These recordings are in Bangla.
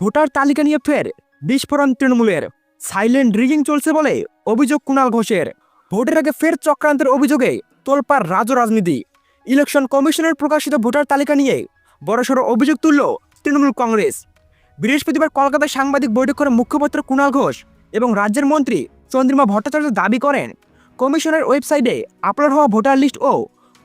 ভোটার তালিকা নিয়ে ফের বিস্ফোরণ তৃণমূলের। সাইলেন্ট রিগিং চলছে বলে অভিযোগ কুণাল ঘোষের। ভোটের আগে ফের চক্রান্তের অভিযোগে তোলপাড় রাজনীতি। ইলেকশন কমিশনের প্রকাশিত ভোটার তালিকা নিয়ে বড়সড় অভিযোগ তুলল তৃণমূল কংগ্রেস। বৃহস্পতিবার কলকাতায় সাংবাদিক বৈঠক করে মুখপাত্র কুণাল ঘোষ এবং রাজ্যের মন্ত্রী চন্দ্রিমা ভট্টাচার্য দাবি করেন, কমিশনের ওয়েবসাইটে আপলোড হওয়া ভোটার লিস্ট ও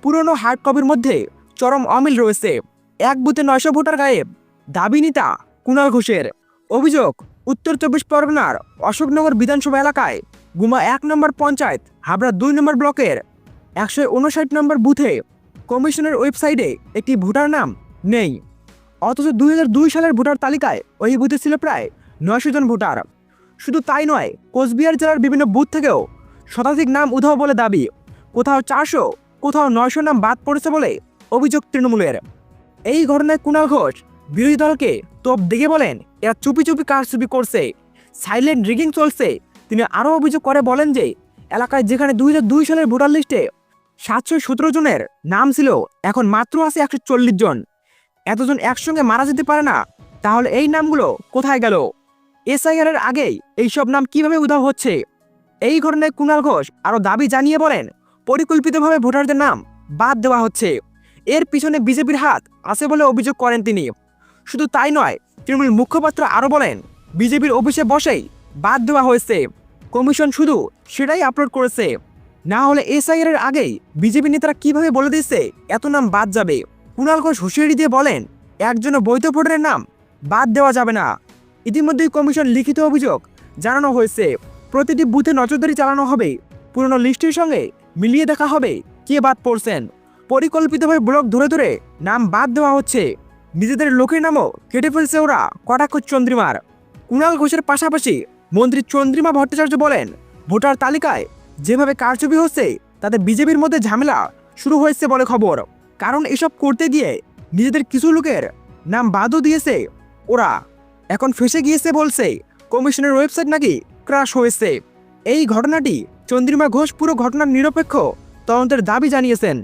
পুরনো হার্ড কপির মধ্যে চরম অমিল রয়েছে। এক বুথে 900 ভোটার গায়েব। দাবি নেতা কুণাল ঘোষের। অভিযোগ, উত্তর 24 পরগনার অশোকনগর বিধানসভা এলাকায় গুমা 1 নম্বর পঞ্চায়েত হাবড়া 2 নম্বর ব্লকের 159 নম্বর বুথে কমিশনের ওয়েবসাইটে একটি ভোটার নাম নেই। অথচ 2002 সালের ভোটার তালিকায় ওই বুথে ছিল প্রায় 900 জন ভোটার। শুধু তাই নয়, কোচবিহার জেলার বিভিন্ন বুথ থেকেও শতাধিক নাম উধাও বলে দাবি। কোথাও 400, কোথাও 900 নাম বাদ পড়েছে বলে অভিযোগ তৃণমূলের। এই ঘটনায় কুণাল ঘোষ বিরোধী দলকে তোপ দেখে বলেন, এরা চুপি চুপি কারচুপি করছে, সাইলেন্ট রিগিং চলছে। তিনি আরও অভিযোগ করে বলেন যে এলাকায় যেখানে 2002 সালের ভোটার লিস্টে 717 জনের নাম ছিল, এখন মাত্র আছে 140 জন। এতজন একসঙ্গে মারা যেতে পারে না, তাহলে এই নামগুলো কোথায় গেল? এসআইআর এর আগেই এইসব নাম কিভাবে উধাও হচ্ছে? এই ঘটনায় কুণাল ঘোষ আরও দাবি জানিয়ে বলেন, পরিকল্পিতভাবে ভোটারদের নাম বাদ দেওয়া হচ্ছে। এর পিছনে বিজেপির হাত আছে বলে অভিযোগ করেন তিনি। শুধু তাই নয়, তৃণমূল মুখপাত্র আরও বলেন, বিজেপির অফিসে বসেই বাদ দেওয়া হয়েছে, কমিশন শুধু সেটাই আপলোড করেছে। না হলে এসআইআর এর আগেই বিজেপি নেতারা কিভাবে বলে দিচ্ছে এত নাম বাদ যাবে? কুণাল ঘোষ হুঁশিয়ারি দিয়ে বলেন, একজনও বৈধ ভোটারের নাম বাদ দেওয়া যাবে না। ইতিমধ্যেই কমিশন লিখিত অভিযোগ জানানো হয়েছে। প্রতিটি বুথে নজরদারি চালানো হবে, পুরনো লিস্টের সঙ্গে মিলিয়ে দেখা হবে কে বাদ পড়ছেন। পরিকল্পিতভাবে ব্লক ধরে ধরে নাম বাদ দেওয়া হচ্ছে। নিজেদের লোকের নামও কেটে ফেলছে ওরা, কটাক্ষ চন্দ্রিমার। কুণাল ঘোষের পাশাপাশি মন্ত্রী চন্দ্রিমা ভট্টাচার্য বলেন, ভোটার তালিকায় যেভাবে কারচুপি হচ্ছে তাতে বিজেপির মধ্যে ঝামেলা শুরু হয়েছে বলে খবর। কারণ এসব করতে গিয়ে নিজেদের কিছু লোকের নাম বাদও দিয়েছে ওরা। এখন ফেসে গিয়েছে বলছে কমিশনের ওয়েবসাইট নাকি ক্রাশ হয়েছে। এই ঘটনাটি চন্দ্রিমা ঘোষ পুরো ঘটনার নিরপেক্ষ তদন্তের দাবি জানিয়েছেন।